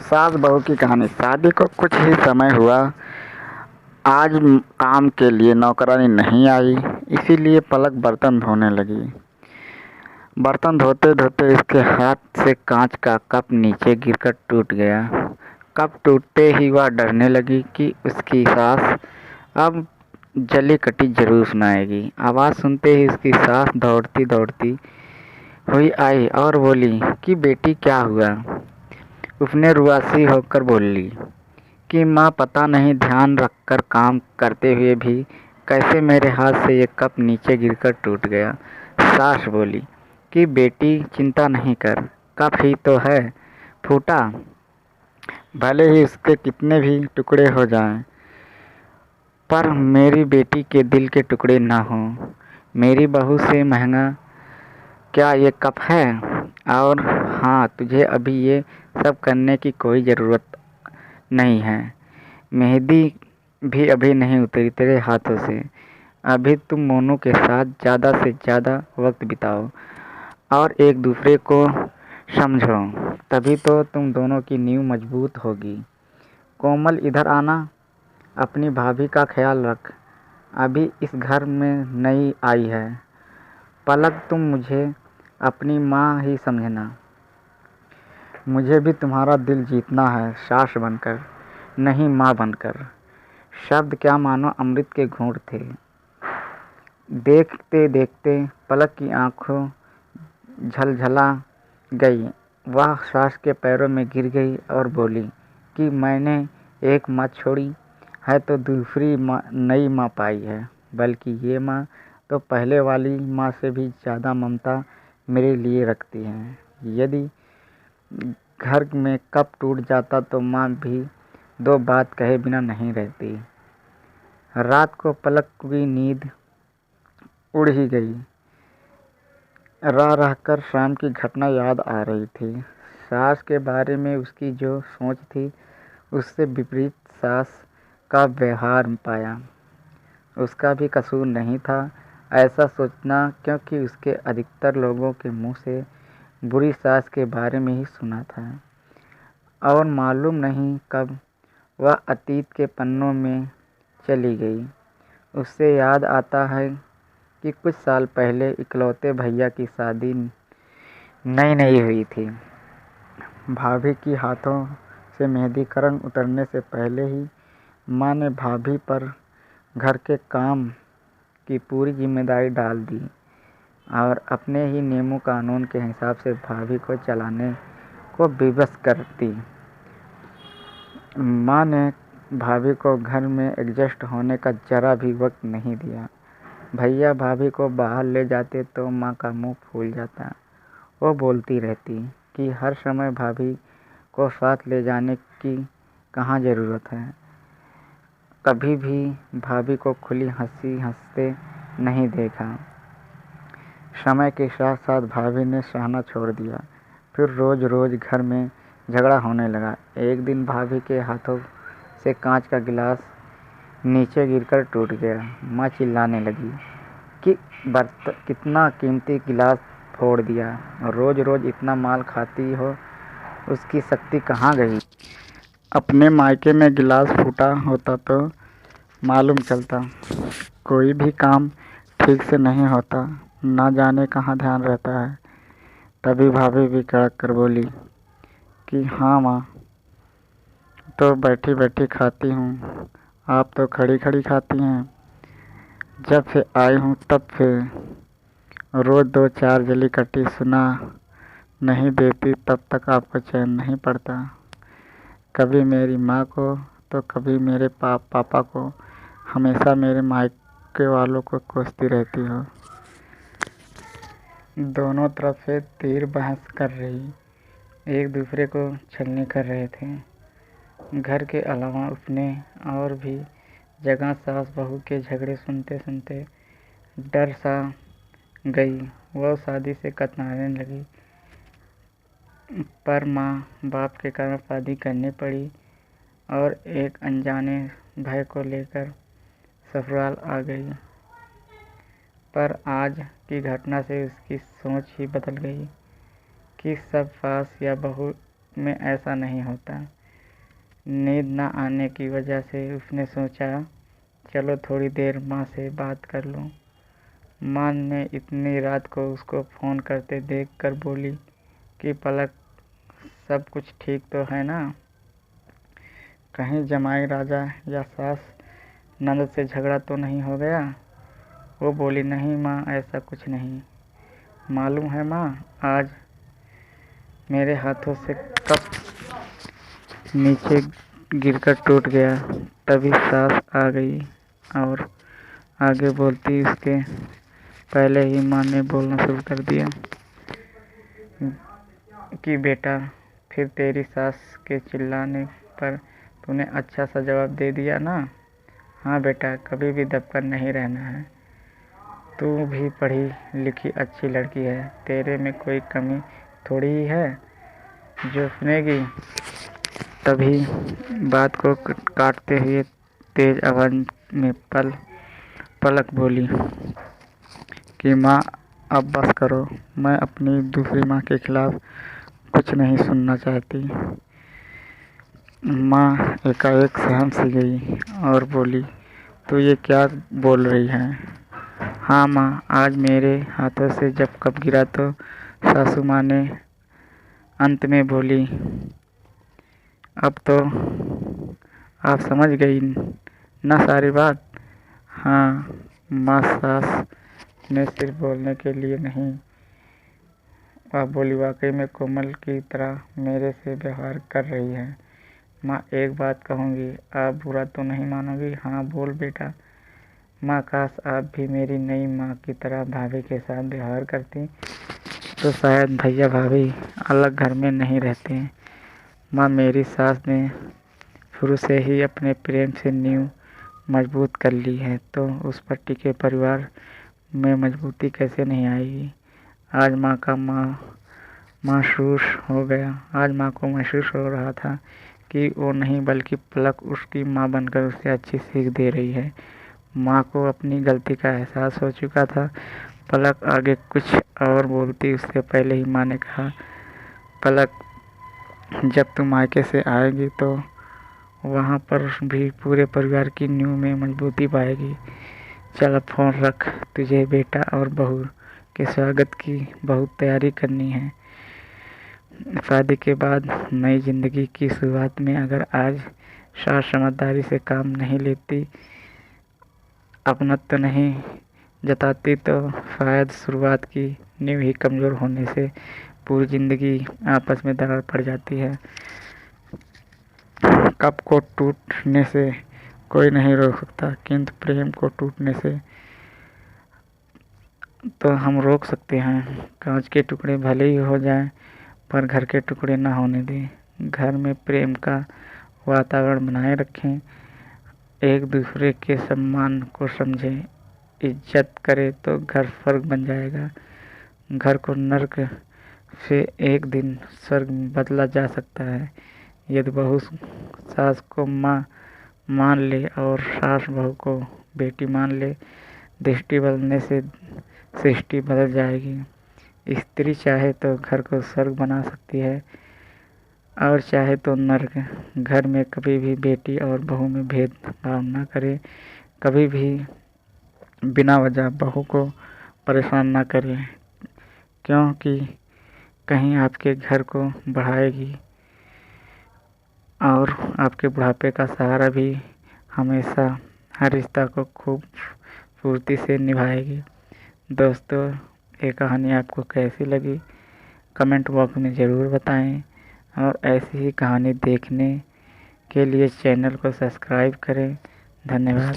सास बहू की कहानी। शादी को कुछ ही समय हुआ। आज काम के लिए नौकरानी नहीं आई, इसीलिए पलक बर्तन धोने लगी। बर्तन धोते धोते इसके हाथ से कांच का कप नीचे गिरकर टूट गया। कप टूटते ही वह डरने लगी कि उसकी सास अब जली कटी जरूर सुनाएगी। आवाज़ सुनते ही उसकी सास दौड़ती दौड़ती हुई आई और बोली कि बेटी क्या हुआ। उसने रुआसी होकर बोली कि माँ, पता नहीं ध्यान रखकर काम करते हुए भी कैसे मेरे हाथ से ये कप नीचे गिरकर टूट गया। सास बोली कि बेटी चिंता नहीं कर, कप ही तो है, फूटा भले ही उसके कितने भी टुकड़े हो जाएं, पर मेरी बेटी के दिल के टुकड़े ना हों। मेरी बहू से महंगा क्या ये कप है। और हाँ, तुझे अभी ये सब करने की कोई ज़रूरत नहीं है। मेहंदी भी अभी नहीं उतरी तेरे हाथों से। अभी तुम मोनू के साथ ज़्यादा से ज़्यादा वक्त बिताओ और एक दूसरे को समझो, तभी तो तुम दोनों की नींव मजबूत होगी। कोमल, इधर आना। अपनी भाभी का ख्याल रख, अभी इस घर में नई आई है। पलक, तुम मुझे अपनी माँ ही समझना। मुझे भी तुम्हारा दिल जीतना है, सास बनकर नहीं, माँ बनकर। शब्द क्या मानो अमृत के घूंट थे। देखते देखते पलक की आंखों झलझला गई। वह सास के पैरों में गिर गई और बोली कि मैंने एक माँ छोड़ी है तो दूसरी नई माँ पाई है, बल्कि ये माँ तो पहले वाली माँ से भी ज़्यादा ममता मेरे लिए रखती है। यदि घर में कप टूट जाता तो माँ भी दो बात कहे बिना नहीं रहती। रात को पलक की नींद उड़ ही गई। रह रहकर शाम की घटना याद आ रही थी। सास के बारे में उसकी जो सोच थी, उससे विपरीत सास का व्यवहार पाया। उसका भी कसूर नहीं था ऐसा सोचना, क्योंकि उसके अधिकतर लोगों के मुंह से बुरी सास के बारे में ही सुना था। और मालूम नहीं कब वह अतीत के पन्नों में चली गई। उससे याद आता है कि कुछ साल पहले इकलौते भैया की शादी नई नई हुई थी। भाभी की हाथों से मेहंदी का रंग उतरने से पहले ही माँ ने भाभी पर घर के काम की पूरी जिम्मेदारी डाल दी और अपने ही नियमों कानून के हिसाब से भाभी को चलाने को विवश करती। माँ ने भाभी को घर में एडजस्ट होने का जरा भी वक्त नहीं दिया। भैया भाभी को बाहर ले जाते तो माँ का मुंह फूल जाता। वो बोलती रहती कि हर समय भाभी को साथ ले जाने की कहाँ ज़रूरत है। कभी भी भाभी को खुली हंसी हंसते नहीं देखा। समय के साथ साथ भाभी ने सहना छोड़ दिया। फिर रोज़ रोज़ घर में झगड़ा होने लगा। एक दिन भाभी के हाथों से कांच का गिलास नीचे गिरकर टूट गया। माँ चिल्लाने लगी कि कितना कीमती गिलास फोड़ दिया, रोज़ रोज़ इतना माल खाती हो, उसकी शक्ति कहाँ गई। अपने मायके में गिलास फूटा होता तो मालूम चलता। कोई भी काम ठीक से नहीं होता, ना जाने कहाँ ध्यान रहता है। तभी भाभी भी कड़क कर बोली कि हाँ माँ, तो बैठी बैठी खाती हूँ, आप तो खड़ी खड़ी खाती हैं। जब से आई हूँ तब फिर रोज़ दो चार जली कटी सुना नहीं देती, तब तक आपको चैन नहीं पड़ता। कभी मेरी माँ को तो कभी मेरे पापा को, हमेशा मेरे मायके वालों को कोसती रहती हो। दोनों तरफ से तीर बहस कर रही, एक दूसरे को छलनी कर रहे थे। घर के अलावा उसने और भी जगह सास बहू के झगड़े सुनते सुनते डर सा गई। वह शादी से कतराने लगी, पर माँ बाप के कारण शादी करनी पड़ी और एक अनजाने भय को लेकर ससुराल आ गई। पर आज की घटना से उसकी सोच ही बदल गई कि सब सास या बहू में ऐसा नहीं होता। नींद न आने की वजह से उसने सोचा चलो थोड़ी देर माँ से बात कर लूँ। माँ ने इतनी रात को उसको फ़ोन करते देख कर बोली कि पलक, सब कुछ ठीक तो है ना? कहीं जमाई राजा या सास नंद से झगड़ा तो नहीं हो गया? वो बोली, नहीं माँ, ऐसा कुछ नहीं। मालूम है माँ, आज मेरे हाथों से कप नीचे गिरकर टूट गया। तभी सास आ गई और आगे बोलती उसके पहले ही माँ ने बोलना शुरू कर दिया कि बेटा, फिर तेरी सास के चिल्लाने पर तूने अच्छा सा जवाब दे दिया ना? हाँ बेटा, कभी भी दबकर नहीं रहना है। तू भी पढ़ी लिखी अच्छी लड़की है, तेरे में कोई कमी थोड़ी ही है जो सुनेगी। तभी बात को काटते हुए तेज आवाज़ में पलक बोली कि माँ, अब बस करो, मैं अपनी दूसरी माँ के खिलाफ कुछ नहीं सुनना चाहती। माँ एकाएक सहम सी गई और बोली, तू ये क्या बोल रही है? हाँ माँ, आज मेरे हाथों से जब कप गिरा तो सासू माँ ने अंत में बोली, अब तो आप समझ गई ना सारी बात? हाँ माँ, सास ने सिर्फ बोलने के लिए नहीं, वह बोली, वाकई में कोमल की तरह मेरे से व्यवहार कर रही है। माँ, एक बात कहूँगी, आप बुरा तो नहीं मानोगी? हाँ बोल बेटा। माँ, काश आप भी मेरी नई माँ की तरह भाभी के साथ व्यवहार करती तो शायद भैया भाभी अलग घर में नहीं रहते। माँ, मेरी सास ने शुरू से ही अपने प्रेम से नींव मजबूत कर ली है, तो उस पर टिके परिवार में मजबूती कैसे नहीं आएगी? आज माँ को महसूस हो रहा था कि वो नहीं बल्कि पलक उसकी माँ बनकर उसे अच्छी सीख दे रही है। माँ को अपनी गलती का एहसास हो चुका था। पलक आगे कुछ और बोलती उससे पहले ही माँ ने कहा, पलक, जब तुम मायके से आएगी तो वहाँ पर भी पूरे परिवार की नींव में मजबूती पाएगी। चल अब फ़ोन रख, तुझे बेटा और बहू के स्वागत की बहुत तैयारी करनी है। शादी के बाद नई ज़िंदगी की शुरुआत में अगर आज सास समझदारी से काम नहीं लेती, अपनत्व नहीं जताती, तो शायद शुरुआत की नींव ही कमज़ोर होने से पूरी ज़िंदगी आपस में दरार पड़ जाती है। कप को टूटने से कोई नहीं रोक सकता, किंतु प्रेम को टूटने से तो हम रोक सकते हैं। कांच के टुकड़े भले ही हो जाएं, पर घर के टुकड़े ना होने दें। घर में प्रेम का वातावरण बनाए रखें, एक दूसरे के सम्मान को समझें, इज्जत करें तो घर स्वर्ग बन जाएगा। घर को नर्क से एक दिन स्वर्ग बदला जा सकता है यदि बहू सास को माँ मान ले और सास बहू को बेटी मान ले। दृष्टि बदलने से सृष्टि बदल जाएगी। स्त्री चाहे तो घर को स्वर्ग बना सकती है और चाहे तो नर्क। घर में कभी भी बेटी और बहू में भेदभाव न करें, कभी भी बिना वजह बहू को परेशान न करें, क्योंकि कहीं आपके घर को बढ़ाएगी और आपके बुढ़ापे का सहारा भी हमेशा हर रिश्ता को खूब फुर्ती से निभाएगी। दोस्तों, ये कहानी आपको कैसी लगी कमेंट बॉक्स में ज़रूर बताएं और ऐसी ही कहानी देखने के लिए चैनल को सब्सक्राइब करें। धन्यवाद।